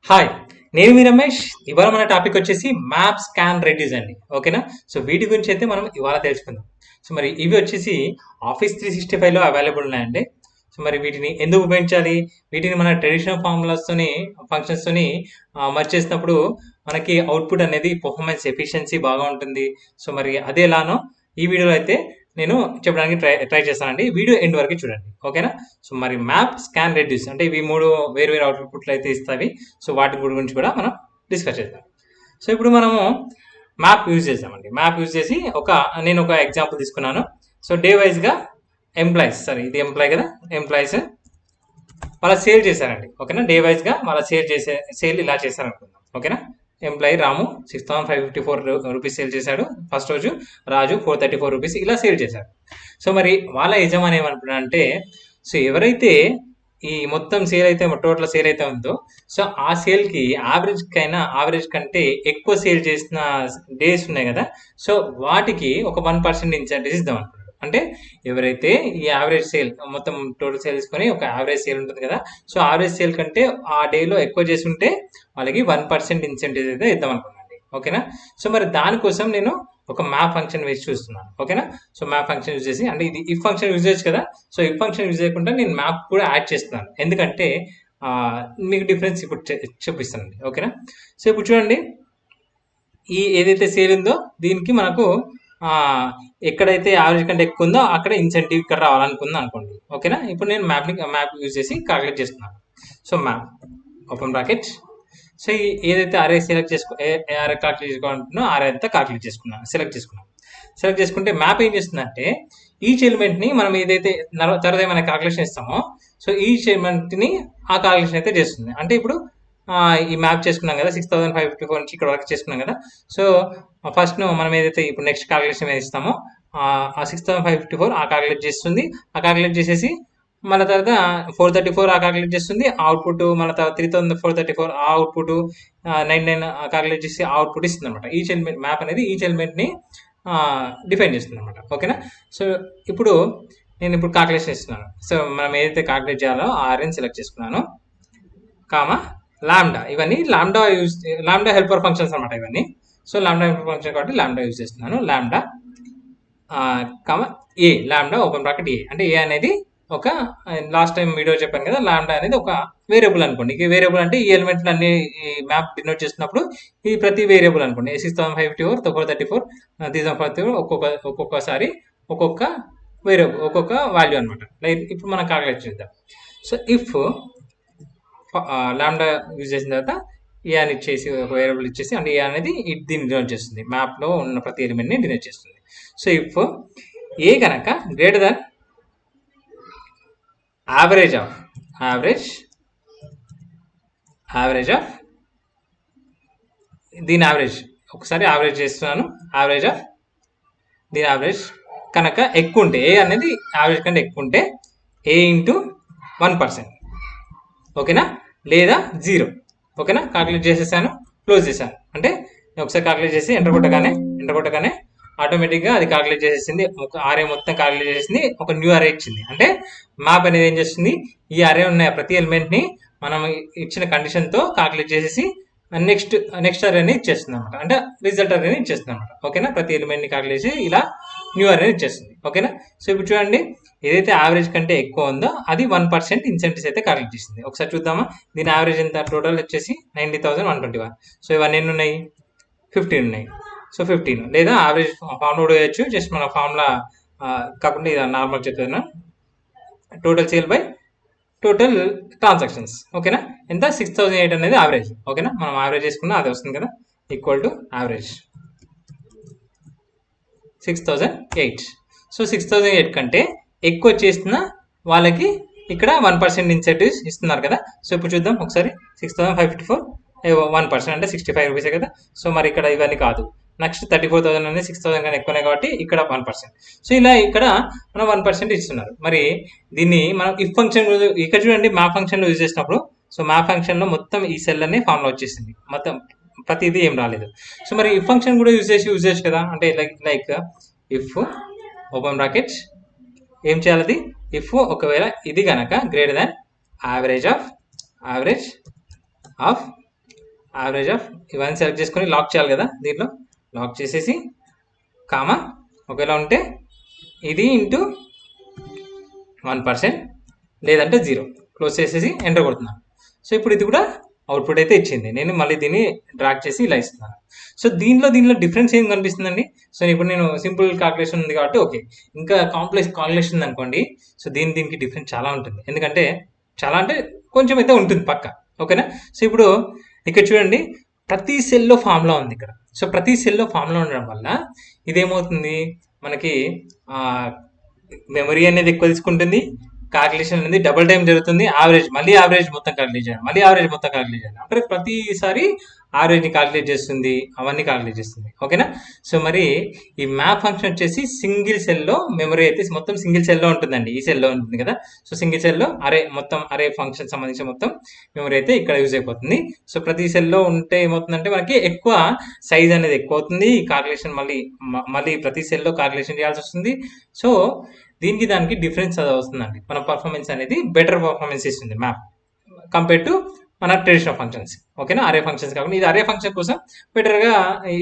Hi, నేను మీ రమేష్. ఇవాళ మన టాపిక్ వచ్చేసి మ్యాప్ స్కాన్ రెడ్యూస్ అండి. ఓకేనా? సో వీటి గురించి అయితే మనం ఇవాళ తెలుసుకుందాం. సో మరి ఇవి వచ్చేసి ఆఫీస్ 365లో అవైలబుల్ ఉన్నాయండి. సో మరి వీటిని ఎందుకు ఉపయోగించాలి? వీటిని మన ట్రెడిషనల్ ఫార్ములాస్తోని ఫంక్షన్స్తోని మర్జ్ చేసినప్పుడు మనకి అవుట్పుట్ అనేది పర్ఫార్మెన్స్ ఎఫిషియన్సీ బాగా ఉంటుంది. సో మరి అదే ఎలానో ఈ వీడియోలో అయితే నేను చెప్పడానికి ట్రై చేస్తానండి. వీడియో ఎండ్ వరకు చూడండి. ఓకేనా? సో మరి మ్యాప్ స్కాన్ రెడ్యూస్ అంటే ఇవి మూడు వేరు వేరు అవుట్పుట్లు అయితే ఇస్తాయి. సో వాటి గురించి కూడా మనం డిస్కస్ చేద్దాం. సో ఇప్పుడు మనము మ్యాప్ యూజ్ చేద్దామండి. మ్యాప్ యూజ్ చేసి నేను ఒక ఎగ్జాంపుల్ తీసుకున్నాను. సో డే వైజ్గా ఎంప్లాయీస్, సరే ఇది ఎంప్లాయీ కదా, ఎంప్లాయీస్ వాళ్ళ సేల్ చేశారండి. ఓకేనా? డే వైజ్గా వాళ్ళ సేల్ ఇలా చేశారనుకుందాం. ఓకేనా? ఎంప్లాయీ రాము 6,554 రూపీస్ సేల్ చేశాడు ఫస్ట్ రోజు. రాజు 434 రూపీస్ ఇలా సేల్ చేశాడు. సో మరి వాళ్ళ యజమాని ఏమనుకున్నాడంటే, సో ఎవరైతే ఈ మొత్తం సేల్ అయితే టోటల్ సేల్ అయితే ఉందో, సో ఆ సేల్కి యావరేజ్ కంటే ఎక్కువ సేల్ చేసిన డేస్ ఉన్నాయి కదా, సో వాటికి ఒక 1% ఇన్సెంటివ్ ఇద్దాం అనుకున్నాడు. అంటే ఎవరైతే ఈ యావరేజ్ సేల్ మొత్తం టోటల్ సేల్ తీసుకొని ఒక యావరేజ్ సేల్ ఉంటుంది కదా, సో యావరేజ్ సేల్ కంటే ఆ డేలో ఎక్కువ చేసి ఉంటే వాళ్ళకి 1% ఇన్సెంటివ్ అయితే ఇద్దాం అనుకున్నాండి. ఓకేనా? సో మరి దానికోసం నేను ఒక మ్యాప్ ఫంక్షన్ వేసి చూస్తున్నాను. ఓకేనా? సో మ్యాప్ ఫంక్షన్ యూజ్ చేసి, అంటే ఇది ఇఫ్ ఫంక్షన్ యూజ్ చేయొచ్చు కదా, సో ఇఫ్ ఫంక్షన్ యూజ్ చేయకుండా నేను మ్యాప్ కూడా యాడ్ చేస్తున్నాను. ఎందుకంటే మీకు డిఫరెన్స్ ఇప్పుడు చూపిస్తానండి. ఓకేనా? సో ఇప్పుడు చూడండి, ఈ ఏదైతే సేల్ ఉందో దీనికి మనకు ఎక్కడైతే యావరేజ్ కంటే ఎక్కువ ఉందో అక్కడ ఇన్సెంటివ్ ఇక్కడ రావాలనుకుంది అనుకోండి. ఓకేనా? ఇప్పుడు నేను మ్యాప్ యూజ్ చేసి కాలిక్యులేట్ చేస్తున్నాను. So map open bracket. So ఏదైతే అరే అరే కాలిక్యులేట్ చేసుకోవాలంటున్నా అరే అంతా కాలిక్యులేట్ చేసుకున్నాను, సెలెక్ట్ చేసుకుంటే మ్యాప్ ఏం చేస్తుందంటే ఈచ్ ఎలిమెంట్ని మనం ఏదైతే తర్వాత ఏమైనా కాలిక్యులేషన్ ఇస్తామో, సో ఈచ్ ఎలిమెంట్ని ఆ కాలిక్యులేషన్ అయితే చేస్తుంది. అంటే ఇప్పుడు ఈ మ్యాప్ చేసుకున్నాం కదా, 6,554 నుంచి ఇక్కడ వరకు చేసుకున్నాం కదా. సో ఫస్ట్ మనం ఏదైతే ఇప్పుడు నెక్స్ట్ కాలిక్యులేషన్ ఇస్తామో ఆ 6,554 ఆ కాలిక్యులేట్ చేస్తుంది. ఆ కాలిక్యులేట్ చేసేసి మళ్ళీ తర్వాత 434 ఆ కాలిక్యులేట్ చేస్తుంది అవుట్పుట్. మళ్ళీ తర్వాత 3,434 ఆ అవుట్పుట్, 99 కాలిక్యులేట్ చేసి అవుట్పుట్ ఇస్తుంది అనమాట. ఈచ్ ఎలిమెంట్ మ్యాప్ అనేది ఈచ్ ఎలిమెంట్ని డిఫైన్ చేస్తుంది అనమాట. ఓకేనా? సో ఇప్పుడు నేను కాలిక్యులేషన్ ఇస్తున్నాను. సో మనం ఏదైతే కాలిక్యులేట్ చేయాలో ఆర్ఎన్ సెలెక్ట్ చేసుకున్నాను, కామా లాంబ్డా. ఇవన్నీ లాంబ్డా హెల్పర్ ఫంక్షన్స్ అనమాట ఇవన్నీ. సో లాంబ్డా హెల్పర్ ఫంక్షన్ కాబట్టి లాంబ్డా యూజ్ చేస్తున్నాను. లాంబ్డా కామా ఏ, లాంబ్డా ఓపెన్ బ్రాకెట్ ఏ. అంటే ఏ అనేది ఒక, లాస్ట్ టైం వీడియో చెప్పాను కదా, లాంబ్డా అనేది ఒక వేరియబుల్ అనుకోండి. ఈ వేరియబుల్ అంటే ఈ ఎలిమెంట్లు అన్ని ఈ మ్యాప్ డినోట్ చేస్తున్నప్పుడు ఈ ప్రతి వేరియబుల్ అనుకోండి. 6,554, 434, 3,434 ఒక్కొక్కసారి ఒక్కొక్క వేరియబుల్, ఒక్కొక్క వాల్యూ అనమాట. లైక్ ఇప్పుడు మనం కాలిక్యులేట్ చేద్దాం. సో ఇఫ్ లాంబ్డా యూజ్ చేసిన తర్వాత ఏ అని ఇచ్చేసి ఒక వేరియబుల్ ఇచ్చేసి, అంటే ఏ అనేది దీన్ని డినోట్ చేస్తుంది, మ్యాప్లో ఉన్న ప్రతి ఎలిమెంట్ని డినోట్ చేస్తుంది. సో ఇఫ్ ఏ కనుక గ్రేటర్ దాన్ యావరేజ్ ఆఫ్ దీని యావరేజ్, ఒకసారి యావరేజ్ చేస్తున్నాను, యావరేజ్ ఆఫ్ దీని యావరేజ్ కనుక ఎక్కువ ఉంటే, ఏ అనేది యావరేజ్ కంటే ఎక్కువ ఉంటే ఏ ఇంటూ 1%. ఓకేనా? లేదా 0. ఓకేనా? కాలిక్యులేట్ చేసేసాను, క్లోజ్ చేశాను. అంటే ఒకసారి కాలిక్యులేట్ చేసి ఎంటర్ కొట్టగానే ఆటోమేటిక్గా అది కాలిక్యులేట్ చేసేసింది. ఒక అరే మొత్తం కాలిక్యులేట్ చేసింది, ఒక న్యూ అరే ఇచ్చింది. అంటే మ్యాప్ అనేది ఏం చేస్తుంది, ఈ అరే ఉన్న ప్రతి ఎలిమెంట్ని మనం ఇచ్చిన కండిషన్తో కాలిక్యులేట్ చేసేసి నెక్స్ట్ అరేని ఇచ్చేస్తుంది అనమాట. అంటే రిజల్ట్ అరేని ఇచ్చేస్తుంది అనమాట. ఓకేనా? ప్రతి ఎలిమెంట్ని కాలిక్యులేట్ చేసి ఇలా న్యూ అరేని ఇచ్చేస్తుంది. ఓకేనా? సో ఇప్పుడు చూడండి, ఏదైతే యావరేజ్ కంటే ఎక్కువ ఉందో అది 1% ఇన్సెంటివ్స్ అయితే కాలిక్యులేట్ చేసింది. ఒకసారి చూద్దామా, దీని యావరేజ్ ఎంత, టోటల్ వచ్చేసి 90,121. సో ఇవన్నీ ఎన్ని ఉన్నాయి, 15 ఉన్నాయి. సో 15, లేదా యావరేజ్ ఫార్ములా కూడా వేయచ్చు. జస్ట్ మన ఫార్ములా కాకుండా ఇది నార్మల్ చెప్తున్నా, total sale by total transactions. ఓకేనా? ఎంత, 6,008 అనేది యావరేజ్. ఓకేనా? మనం యావరేజ్ చేసుకున్నా అది వస్తుంది కదా, ఈక్వల్ టు యావరేజ్ 6,008. సో 6,008 కంటే ఎక్కువ చేసిన వాళ్ళకి ఇక్కడ 1% ఇన్సెంటివ్స్ ఇస్తున్నారు కదా. సో ఇప్పుడు చూద్దాం ఒకసారి, 6,554 1% అంటే 65 రూపీసే కదా. సో మరి ఇక్కడ ఇవన్నీ కాదు, నెక్స్ట్ 34,000 అనేది 6,000 కన్నా ఎక్కువనే కాబట్టి ఇక్కడ 1%. సో ఇలా ఇక్కడ మనం 1% ఇస్తున్నారు. మరి దీన్ని మనం ఇఫ్ ఫంక్షన్ ఇక్కడ చూడండి, మ్యాప్ ఫంక్షన్లో యూజ్ చేసినప్పుడు, సో మ్యాప్ ఫంక్షన్లో మొత్తం ఈ సెల్ అనే ఫామ్లో వచ్చేసింది, మొత్తం ప్రతిదీ ఏం రాలేదు. సో మరి ఇఫ్ ఫంక్షన్ కూడా యూజ్ చేయొచ్చు కదా. అంటే లైక్ ఇఫ్ ఓపెన్ బ్రాకెట్ ఏం చేయాలి, ఇఫ్ ఒకవేళ ఇది కనుక greater than average of average of ఇవన్నీ సెలెక్ట్ చేసుకొని లాక్ చేయాలి కదా, దీంట్లో లాక్ చేసేసి కామా ఒకవేళ ఉంటే ఇది ఇంటూ 1%, లేదంటే 0 క్లోజ్ చేసేసి ఎంటర్ కొడుతున్నాను. సో ఇప్పుడు ఇది కూడా అవుట్పుట్ అయితే ఇచ్చింది. నేను మళ్ళీ దీన్ని డ్రాగ్ చేసి ఇలా ఇస్తున్నాను. సో దీనిలో డిఫరెన్స్ ఏం కనిపిస్తుందండి? సో ఇప్పుడు నేను సింపుల్ క్యాల్కులేషన్ ఉంది కాబట్టి ఓకే. ఇంకా కాంప్లెక్స్ క్యాల్కులేషన్ ఉంది అనుకోండి, సో దీనికి డిఫరెన్స్ చాలా ఉంటుంది. ఎందుకంటే చాలా అంటే కొంచెం అయితే ఉంటుంది పక్క, ఓకేనా. సో ఇప్పుడు ఇక్కడ చూడండి, ప్రతి సెల్లో ఫార్ములా ఉంది ఇక్కడ. సో ప్రతి సెల్లో ఫార్ములా ఉండడం వల్ల ఇదేమవుతుంది, మనకి మెమరీ అనేది ఎక్కువ తీసుకుంటుంది, క్యాల్కులేషన్ అనేది డబుల్ టైం జరుగుతుంది, మళ్ళీ యావరేజ్ మొత్తం క్యాల్కులేట్ చేయాలి, మళ్ళీ యావరేజ్ మొత్తం క్యాల్కులేట్ చేయాలి. అంటే ప్రతిసారి యావరేజ్ని క్యాల్కులేట్ చేస్తుంది, అవన్నీ క్యాల్కులేట్ చేస్తుంది, ఓకేనా. సో మరి ఈ మ్యాప్ ఫంక్షన్ వచ్చేసి సింగిల్ సెల్లో మెమరీ అయితే మొత్తం సింగిల్ సెల్లో ఉంటుందండి, ఈ సెల్లో ఉంటుంది కదా. సో సింగిల్ సెల్లో మొత్తం అరే ఫంక్షన్ సంబంధించిన మొత్తం మెమరీ అయితే ఇక్కడ యూజ్ అయిపోతుంది. సో ప్రతి సెల్లో ఉంటే ఏమవుతుందంటే మనకి ఎక్కువ సైజ్ అనేది ఎక్కువ అవుతుంది, క్యాల్కులేషన్ మళ్ళీ ప్రతి సెల్లో క్యాల్కులేషన్ చేయాల్సి వస్తుంది. సో దానికి డిఫరెన్స్ అది వస్తుందండి. మన పర్ఫార్మెన్స్ అనేది బెటర్ పర్ఫార్మెన్స్ ఇస్తుంది మ్యాప్ కంపేర్ టు మన ట్రెడిషనల్ ఫంక్షన్స్, ఓకేనా. అరే ఫంక్షన్స్ కాకుండా ఇది అరే ఫంక్షన్ కోసం బెటర్గా,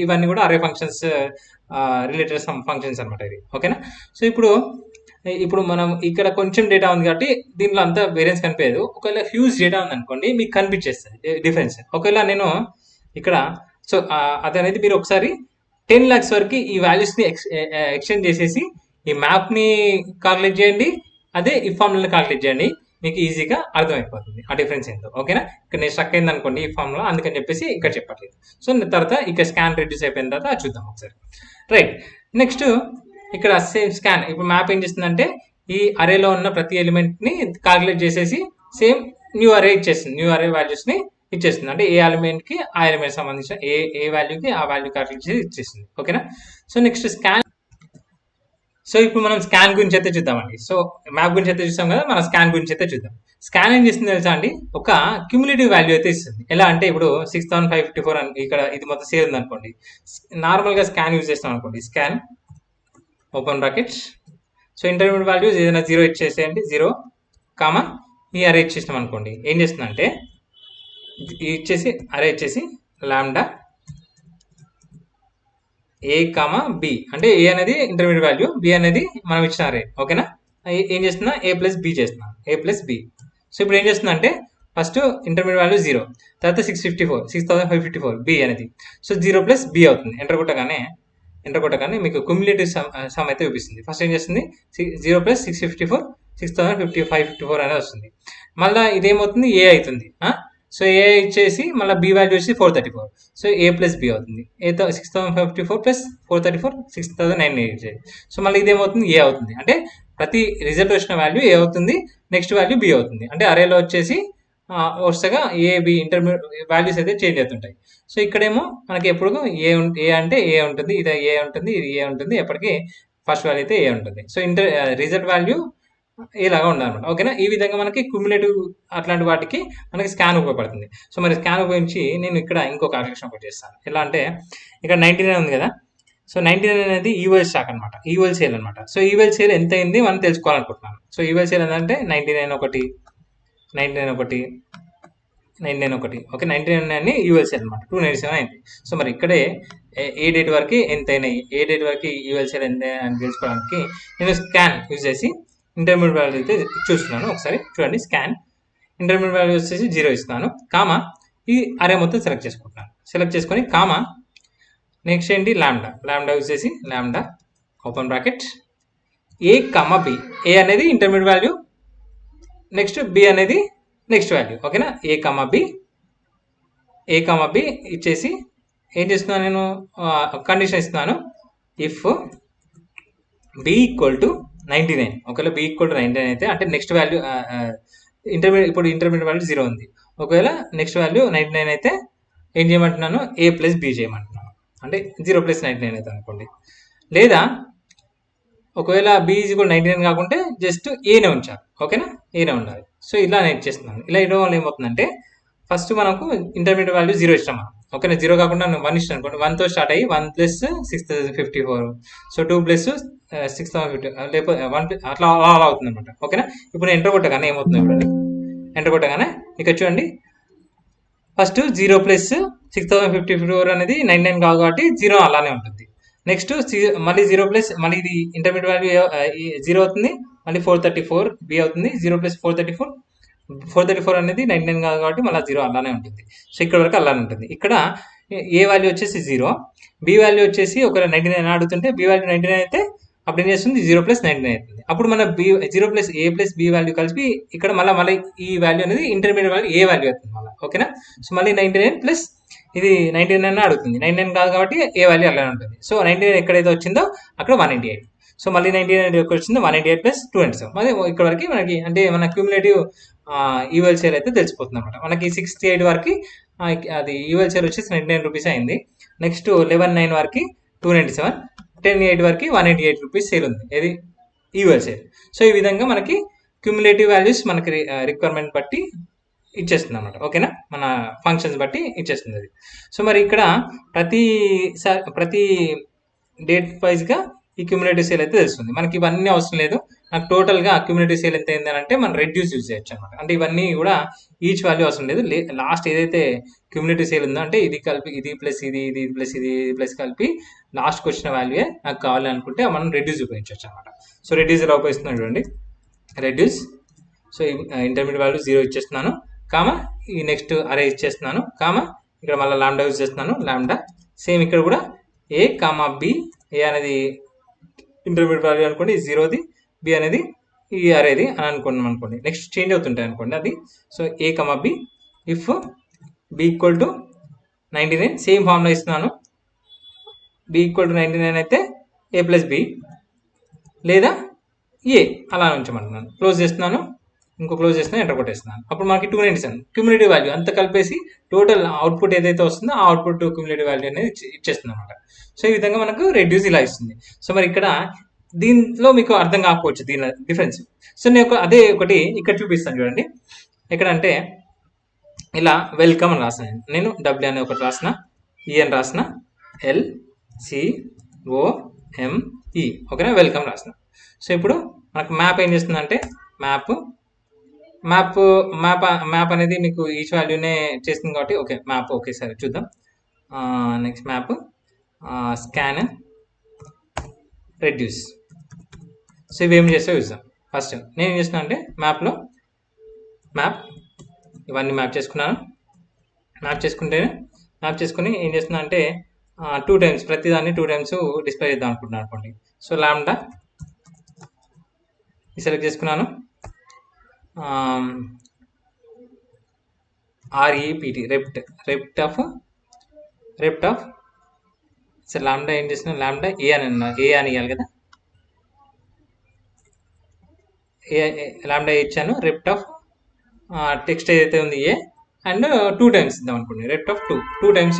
ఇవన్నీ కూడా అరే ఫంక్షన్స్ రిలేటెడ్ ఫంక్షన్స్ అనమాట ఇది, ఓకేనా. సో ఇప్పుడు మనం ఇక్కడ కొంచెం డేటా ఉంది కాబట్టి దీనిలో అంతా వేరియన్స్ కనిపించదు. ఒకవేళ హ్యూజ్ డేటా ఉంది అనుకోండి, మీకు కనిపించేస్తుంది డిఫరెన్స్. ఒకవేళ నేను ఇక్కడ సో అది అనేది మీరు ఒకసారి 10 lakhs వరకు ఈ వాల్యూస్ని ఎక్స్టెండ్ చేసేసి ఈ మ్యాప్ని క్యాల్కులేట్ చేయండి, అదే ఈ ఫార్ములాని క్యాల్కులేట్ చేయండి, మీకు ఈజీగా అర్థమైపోతుంది ఆ డిఫరెన్స్ ఏంటో, ఓకేనా. ఇక్కడ నేను స్ట్రక్ అయింది అనుకోండి ఈ ఫార్ములా, అందుకని చెప్పేసి ఇక్కడ చెప్పట్లేదు. సో తర్వాత ఇక్కడ స్కాన్ రెడ్యూస్ అయిపోయిన తర్వాత చూద్దాం ఒకసారి, రైట్. నెక్స్ట్ ఇక్కడ సేమ్ స్కాన్, ఇప్పుడు మ్యాప్ ఏం చేస్తుందంటే ఈ అరేలో ఉన్న ప్రతి ఎలిమెంట్ని క్యాల్కులేట్ చేసేసి సేమ్ న్యూ అరే ఇచ్చేస్తుంది, న్యూ అరే వాల్యూస్ని ఇచ్చేస్తుంది. అంటే ఏ ఎలిమెంట్కి ఆ ఎలిమెంట్ సంబంధించిన ఏ వాల్యూకి ఆ వాల్యూ క్యాల్కులేట్ చేసి ఇచ్చేస్తుంది, ఓకేనా. So next scan. సో ఇప్పుడు మనం స్కాన్ గురించి అయితే చూద్దామండి. సో మ్యాప్ గురించి అయితే చూస్తాం కదా, మనం స్కాన్ గురించి అయితే చూద్దాం. స్కాన్ ఏం చేస్తుంది తెలుసా అండి, ఒక క్యూములేటివ్ వాల్యూ అయితే ఇస్తుంది. ఎలా అంటే ఇప్పుడు 6554 అని ఇక్కడ ఇది మొత్తం సేవ్ ఉంది అనుకోండి, నార్మల్గా స్కాన్ యూజ్ చేస్తాం అనుకోండి, scan open brackets, so intermediate values ఏదైనా 0 ఇచ్చేసేయండి, 0 కామా ఈ అరే ఇచ్చేసినాం అనుకోండి, ఏం చేస్తుందంటే ఇచ్చేసి అరే ఇచ్చేసి లాంబ్డా ఏ కామా బి, అంటే ఏ అనేది ఇంటర్మీడియట్ వాల్యూ, బి అనేది మనం ఇచ్చిన అరే, ఓకేనా. ఏం చేస్తున్నా A ప్లస్ బి చేస్తున్నాను, A ప్లస్ బి. సో ఇప్పుడు ఏం చేస్తున్నా అంటే ఫస్ట్ ఇంటర్మీడియట్ వాల్యూ 0, తర్వాత 6554 బి అనేది, సో 0 ప్లస్ బి అవుతుంది. ఎంటర్ కొట్టగానే మీకు క్యుములేటివ్ సమ్ అయితే చూపిస్తుంది. ఫస్ట్ ఏం చేస్తుంది 0 ప్లస్ 6554 అనేది వస్తుంది. మళ్ళీ ఇదేమవుతుంది ఏ అవుతుంది. సో ఏ ఇచ్చేసి మళ్ళీ బి వాల్యూ వచ్చి 434, సో ఏ ప్లస్ బి అవుతుంది. 6054 ప్లస్ 434 6980. సో మళ్ళీ ఇదేమవుతుంది ఏ అవుతుంది. అంటే ప్రతి రిజల్ట్ వచ్చిన వాల్యూ ఏ అవుతుంది, నెక్స్ట్ వాల్యూ బి అవుతుంది. అంటే అరేలో వచ్చేసి వరుసగా ఏ బి ఇంటర్మీడియట్ వాల్యూస్ అయితే చేంజ్ అవుతుంటాయి. సో ఇక్కడేమో మనకి ఎప్పుడు ఏ అంటే ఏ ఉంటుంది, ఇది ఏ ఉంటుంది, ఇది ఏ ఉంటుంది, ఎప్పటికీ ఫస్ట్ వాల్యూ అయితే ఏ ఉంటుంది. సో రిజల్ట్ వాల్యూ ఇలాగా ఉండాలన్నమాట, ఓకేనా. ఈ విధంగా మనకి క్యుములేటివ్ అట్లాంటి వాటికి మనకి స్కాన్ ఉపయోగపడుతుంది. సో మరి స్కాన్ ఉపయోగించి నేను ఇక్కడ ఇంకో క్యాల్కులేషన్ ఒకటి చేస్తాను. ఎలా అంటే ఇక్కడ 99 ఉంది కదా, సో 99 అనేది ఈవెల్ స్టాక్ అనమాట, ఈవెల్ సేల్ అనమాట. సో ఈవెల్ సేల్ ఎంత అయింది మనం తెలుసుకోవాలనుకుంటున్నాను. సో ఈవెల్ సేల్ ఏంటంటే 99 ఒకటి, ఓకే. 99 అని ఈవెల్ సేల్ అనమాట, 297 అయింది. సో మరి ఇక్కడే ఏ డేట్ వరకు ఎంత అయినాయి, ఏ డేట్ వరకు ఈవెల్ సేల్ ఎంత అని తెలుసుకోవడానికి నేను స్కాన్ యూజ్ చేసి ఇంటర్మీడియట్ వాల్యూ అయితే చూస్తున్నాను. ఒకసారి చూడండి, స్కాన్ ఇంటర్మీడియట్ వాల్యూ వచ్చేసి 0 ఇస్తున్నాను, కామా ఈ అరే మొత్తం సెలెక్ట్ చేసుకుంటున్నాను. సెలెక్ట్ చేసుకొని కామా నెక్స్ట్ ఏంటి లాంబ్డా యూజ్ చేసి లాంబ్డా ఓపెన్ బ్రాకెట్ ఏ కామా బి. ఏ అనేది ఇంటర్మీడియట్ వాల్యూ, నెక్స్ట్ బి అనేది నెక్స్ట్ వాల్యూ, ఓకేనా. ఏ కామా బి ఇచ్చేసి ఏం చేస్తున్నాను నేను కండిషన్ ఇస్తున్నాను, ఇఫ్ బి ఈక్వల్ టు 99. ఒకవేళ బి ఈక్వల్ టు 99 అయితే అంటే నెక్స్ట్ వాల్యూ ఇంటర్మీడియట్ వాల్యూ 0 ఉంది. ఒకవేళ నెక్స్ట్ వాల్యూ 99 అయితే ఏం చేయమంటున్నాను, ఏ ప్లస్ బి చేయమంటున్నాను. అంటే 0 ప్లస్ 99 అయితే అనుకోండి. లేదా ఒకవేళ బి ఈజ్ ఈక్వల్ 99 కాకుంటే జస్ట్ ఏనే ఉంచాలి, ఓకేనా, ఏనే ఉండాలి. సో ఇలా నేను ఇచ్చేస్తున్నాను. ఇలా ఇవ్వడం వల్ల ఏమవుతుందంటే ఫస్ట్ మనకు ఇంటర్మీడియట్ వాల్యూ 0 ఇష్టం మనం, ఓకేనా. 0 కాకుండా 1 ఇష్టం అనుకోండి, 1తో స్టార్ట్ అయ్యి 1 ప్లస్ 6054, సో 2 ప్లస్ 6050, లేకపోతే 1 అట్లా అలా అవుతుంది అనమాట, ఓకేనా. ఇప్పుడు నేను ఎంటర్ కొట్టగానే ఏమవుతుంది, ఇప్పుడు ఎంటర్ కొట్టగానే ఇక్కడ చూడండి ఫస్ట్ 0 ప్లస్ 6054 అనేది 99 కాదు కాబట్టి 0 అలానే ఉంటుంది. నెక్స్ట్ మళ్ళీ 0 ప్లస్ మళ్ళీ ఇది ఇంటర్మీడియట్ వాల్యూ 0 అవుతుంది, మళ్ళీ 434 బి అవుతుంది. 0 ప్లస్ 434 అనేది 99 కాదు కాబట్టి మళ్ళీ 0 అలానే ఉంటుంది. సో ఇక్కడ వరకు అలానే ఉంటుంది. ఇక్కడ ఏ వాల్యూ వచ్చేసి 0, బి వాల్యూ వచ్చేసి ఒక 99 అడుగుతుంటే బి వాల్యూ 99 అయితే అప్పుడు ఏం చేస్తుంది 0 ప్లస్ 99 అవుతుంది. అప్పుడు మన బి 0 ప్లస్ ఏ ప్లస్ బి వాల్యూ కలిపి ఇక్కడ మళ్ళీ ఈ వాల్యూ అనేది ఇంటర్మీడియట్ వాల్యూ ఏ వాల్యూ అవుతుంది మళ్ళీ. ఓకేనా? సో మళ్ళీ 99 ప్లస్ ఇది 99 అడుగుతుంది. 99 కాదు కాబట్టి ఏ వాల్యూ అలానే ఉంటుంది. సో 99 ఎక్కడైతే వచ్చిందో అక్కడ 188. సో మళ్ళీ 99 ఎక్కడ వచ్చిందో 188 ప్లస్ 297. మరి ఇక్కడ వరకు మనకి అంటే మన క్యూములేటివ్ ఈవెల్ షేర్ అయితే తెలిసిపోతుంది అనమాట. మనకి 68 వరకు అది ఈవెల్ షేర్ వచ్చేసి 99 రూపీస్ అయింది. నెక్స్ట్ 11/9 వరకు 297, 10/8 వరకు 188 రూపీస్ సేల్ ఉంది. ఇది ఈవెల్ షేర్. సో ఈ విధంగా మనకి క్యూములేటివ్ వాల్యూస్ మనకి రిక్వైర్మెంట్ బట్టి ఇచ్చేస్తుంది అనమాట. ఓకేనా? మన ఫంక్షన్స్ బట్టి ఇచ్చేస్తుంది అది. సో మరి ఇక్కడ ప్రతి డేట్ వైజ్గా ఈ క్యూములేటివ్ సేల్ అయితే తెలుస్తుంది. మనకి ఇవన్నీ అవసరం లేదు. నాకు టోటల్గా క్యూములేటివ్ సేల్ ఎంత అయింది అంటే మనం రెడ్యూస్ యూజ్ చేయొచ్చు అనమాట. అంటే ఇవన్నీ కూడా ఈచ్ వాల్యూ అవసరం లేదు. లాస్ట్ ఏదైతే క్యూములేటివ్ సేల్ ఉందో అంటే ఇది కలిపి ఇది ప్లస్ ఇది ప్లస్ ఇది ప్లస్ కలిపి లాస్ట్కి వచ్చిన వాల్యూయే నాకు కావాలి అనుకుంటే మనం రెడ్యూస్ ఉపయోగించవచ్చు అనమాట. సో రెడ్యూస్ ఎలా ఉపయోగిస్తున్నాను చూడండి. రెడ్యూస్, సో ఇంటర్మీడియట్ వాల్యూ 0 ఇచ్చేస్తున్నాను, కామా ఈ నెక్స్ట్ అరే ఇచ్చేస్తున్నాను, కామా ఇక్కడ మళ్ళీ లాండా యూజ్ చేస్తున్నాను, లాండా. సేమ్ ఇక్కడ కూడా ఏ కామా బి, ఏ అనేది ఇంటర్మీడియట్ వాల్యూ అనుకోండి, 0ది, బి అనేది ఈ అరేది అని అనుకున్నాం అనుకోండి. నెక్స్ట్ చేంజ్ అవుతుంటాయి అనుకోండి అది. So A comma B, if B equal to 99, same formula ఇస్తున్నాను. బి ఈక్వల్ టు 99 అయితే ఏ ప్లస్ బి లేదా ఏ అలా ఉంచమంటున్నాను. క్లోజ్ చేస్తున్నాను, ఇంకో క్లోజ్ చేస్తున్నాను, ఎంటర్ కొట్టేస్తున్నాను. అప్పుడు మనకి 297 క్యూములేటివ్ వాల్యూ అంతా కలిపేసి టోటల్ అవుట్పుట్ ఏదైతే వస్తుందో ఆ అవుట్పుట్ క్యూములేటివ్ వాల్యూ అనేది ఇచ్చేస్తుంది అనమాట. సో ఈ విధంగా మనకు రెడ్యూస్ ఇలా ఇస్తుంది. సో మరి ఇక్కడ దీంట్లో మీకు అర్థం కాకపోవచ్చు దీని డిఫరెన్స్. సో నేను అదే ఒకటి ఇక్కడ చూపిస్తాను చూడండి. ఎక్కడ అంటే ఇలా వెల్కమ్ అని రాసాను నేను. డబ్ల్యూ అనే ఒకటి రాసిన, ఈ అని రాసిన, LCOME, ఓకేనా? వెల్కమ్ రాసిన. సో ఇప్పుడు మనకు మ్యాప్ ఏం చేస్తుందంటే మ్యాప్ అనేది మీకు ఈచ్ వాల్యూనే చేస్తుంది కాబట్టి ఓకే మ్యాప్ ఓకే సరే చూద్దాం. Next map scan reduce. So ఇవి ఏం చేస్తే చూద్దాం. ఫస్ట్ నేను ఏం చేస్తున్నా అంటే మ్యాప్ ఇవన్నీ మ్యాప్ చేసుకున్నాను. మ్యాప్ చేసుకుని ఏం చేస్తున్నా అంటే 2 times ప్రతిదాన్ని 2 times డిస్ప్లే చేద్దాం అనుకుంటున్నాను అనుకోండి. సో లాంబ్డా సెలెక్ట్ చేసుకున్నాను, REPT రెప్ట్ ఆఫ్ సో లాంబ్డా ఏం చేస్తున్నా, లాంబ్డా ఏ అని ఇవ్వాలి కదా, లాంబ్డా ఇచ్చాను. రెప్ట్ ఆఫ్ టెక్స్ట్ ఏదైతే ఉంది ఏ అండ్ 2 times ఇద్దాం అనుకోండి. రెప్ట్ ఆఫ్ 2 times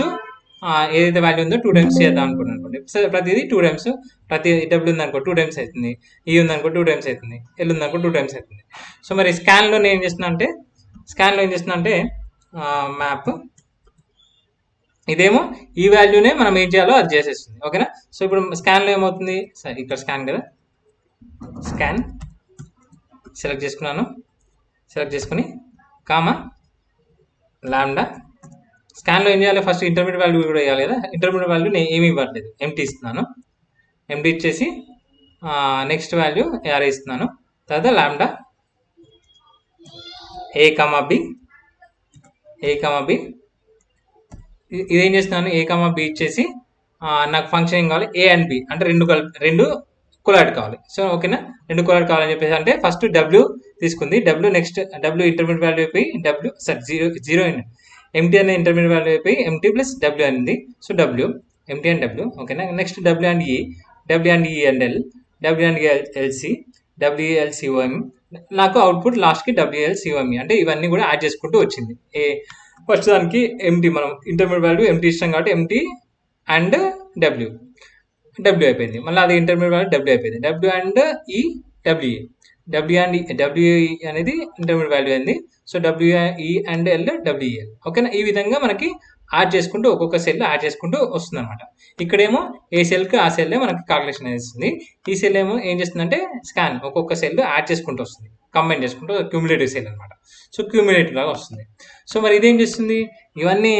ఏదైతే వాల్యూ ఉందో 2 times చేద్దాం అనుకున్నాను అనుకోండి. సో ప్రతిదీ 2 times, ప్రతి డబ్ల్యూ ఉందనుకో 2 times అవుతుంది, ఈ ఉందనుకో 2 times అవుతుంది, ఎల్ ఉందనుకో 2 times అవుతుంది. సో మరి స్కాన్లో నేను ఏం చేస్తున్నా అంటే మ్యాప్ ఇదేమో ఈ వాల్యూనే మనం ఏం చేయాలో అది చేసేస్తుంది. ఓకేనా? సో ఇప్పుడు స్కాన్లో ఏమవుతుంది, సరే ఇక్కడ స్కాన్ కదా, స్కాన్ సెలెక్ట్ చేసుకుని కామా లాంబ్డా. స్కాన్లో ఏం చేయాలి, ఫస్ట్ ఇంటర్మీడియట్ వాల్యూ కూడా వేయాలి కదా. ఇంటర్మీడియట్ వాల్యూ నేను ఏమి ఇవ్వట్లేదు, ఎంటీ ఇస్తున్నాను. ఎంటీ ఇచ్చేసి నెక్స్ట్ వాల్యూ ఆర్ ఇస్తున్నాను. తర్వాత లాంబ్డా ఏ కమా బి ఇదేం చేస్తున్నాను, ఏ కమా బి ఇచ్చేసి నాకు ఫంక్షన్ ఏం కావాలి, ఏ అండ్ బి అంటే రెండు కొలాట్ కావాలి. సో ఓకేనా, 2 కొలాట్ కావాలని చెప్పేసి అంటే ఫస్ట్ డబ్ల్యూ తీసుకుంది, W next W intermediate value అయిపోయి డబ్ల్యూ సార్ 0 ఎంటీ అనే ఇంటర్మీడియట్ వాల్యూ అయిపోయి ఎంటీ ప్లస్ డబ్ల్యూ అయింది. So W empty and W ఓకేనా. నెక్స్ట్ డబ్ల్యూ అండ్ ఈ and L, W and LC, WLCOM. నాకు అవుట్పుట్ లాస్ట్కి WLCOME అంటే ఇవన్నీ కూడా యాడ్ చేసుకుంటూ వచ్చింది. ఫస్ట్ దానికి ఎంటీ మనం ఇంటర్మీడియట్ వాల్యూ ఎంటీ ఇష్టం కాబట్టి ఎంటీ అండ్ డబ్ల్యూ అయిపోయింది. మళ్ళీ అది ఇంటర్మీడియట్ వాల్యూ డబ్ల్యూ అయిపోయింది. డబ్ల్యూ అండ్ ఈ డబ్ల్యూఈ అనేది ఇంటర్మీడియట్ వాల్యూ అయింది. So WE and L WEL ఓకేనా. ఈ విధంగా మనకి యాడ్ చేసుకుంటూ ఒక్కొక్క సెల్ యాడ్ చేసుకుంటూ వస్తుంది అనమాట. ఇక్కడేమో ఏ సెల్కి ఆ సెల్లే మనకి కాల్కులేషన్ చేస్తుంది. ఈ సెల్ ఏమో ఏం చేస్తుందంటే స్కాన్ ఒక్కొక్క సెల్ యాడ్ చేసుకుంటూ వస్తుంది, కంబైన్ చేసుకుంటూ క్యూములేటివ్ సెల్ అనమాట. సో క్యూములేటివ్ లాగా వస్తుంది. సో మరి ఇదేం చేస్తుంది, ఇవన్నీ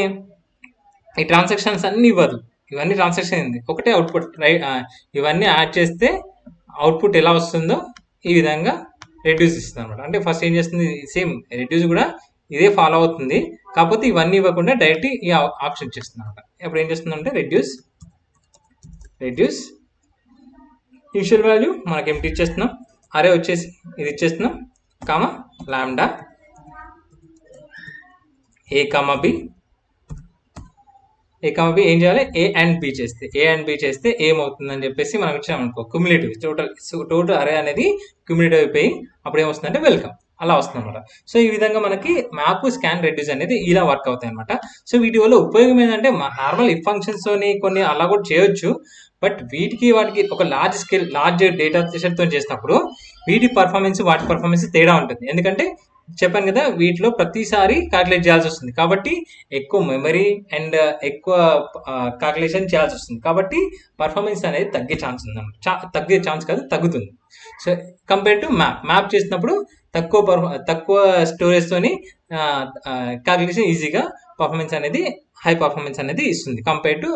ఈ ట్రాన్సాక్షన్స్ అన్ని ఇవ్వదు, ఇవన్నీ ట్రాన్సాక్షన్ ఉంది, ఒకటే అవుట్పుట్ రైట్. ఇవన్నీ యాడ్ చేస్తే అవుట్పుట్ ఎలా వస్తుందో ఈ విధంగా రెడ్యూస్ ఇస్తుంది అనమాట. అంటే ఫస్ట్ ఏం చేస్తుంది, సేమ్ రెడ్యూస్ కూడా ఇదే ఫాలో అవుతుంది, కాకపోతే ఇవన్నీ ఇవ్వకుండా డైరెక్ట్ ఈ ఆప్షన్ ఇచ్చేస్తుంది అనమాట. ఇప్పుడు ఏం చేస్తుందంటే రెడ్యూస్ ఇనిషియల్ వాల్యూ మనకి ఏమిటి ఇచ్చేస్తున్నాం, అరే వచ్చేసి ఇది ఇచ్చేస్తున్నాం, కామా లాంబ్డా ఏ కామా బి ఏం చేయాలి, ఏ అండ్ బి చేస్తే ఏమవుతుందని చెప్పేసి మనం ఇచ్చామనుకో, క్యుములేటివ్ టోటల్ అరే అనేది క్యుములేటివ్ అయిపోయి అప్పుడు ఏమొస్తుందంటే వెల్కమ్ అలా వస్తుంది అనమాట. సో ఈ విధంగా మనకి మ్యాప్ స్కాన్ రెడ్యూస్ అనేది ఇలా వర్క్ అవుతాయి అనమాట. సో వీటి వల్ల ఉపయోగం ఏంటంటే నార్మల్ ఇఫ్ ఫంక్షన్స్ కొన్ని అలా కూడా చేయొచ్చు, బట్ వాటికి ఒక లార్జ్ డేటా సెట్తో చేసినప్పుడు వాటి పర్ఫార్మెన్స్ తేడా ఉంటుంది. ఎందుకంటే చెప్పాను కదా, వీటిలో ప్రతిసారి క్యాలిక్యులేట్ చేయాల్సి వస్తుంది, కాబట్టి ఎక్కువ మెమరీ అండ్ ఎక్కువ క్యాలిక్యులేషన్ చేయాల్సి వస్తుంది, కాబట్టి పర్ఫార్మెన్స్ అనేది తగ్గే ఛాన్స్ ఉంది అనమాట. తగ్గే ఛాన్స్ కాదు, తగ్గుతుంది. సో కంపేర్ టు మ్యాప్ చేసినప్పుడు తక్కువ స్టోరేజ్తోని క్యాలిక్యులేషన్ ఈజీగా హై పర్ఫార్మెన్స్ అనేది ఇస్తుంది compare to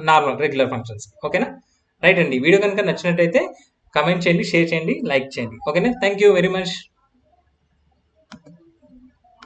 normal regular functions. ఓకేనా, రైట్ అండి. వీడియో కనుక నచ్చినట్టయితే కమెంట్ చేయండి, షేర్ చేయండి, లైక్ చేయండి. ఓకేనా, థ్యాంక్ యూ వెరీ మచ్.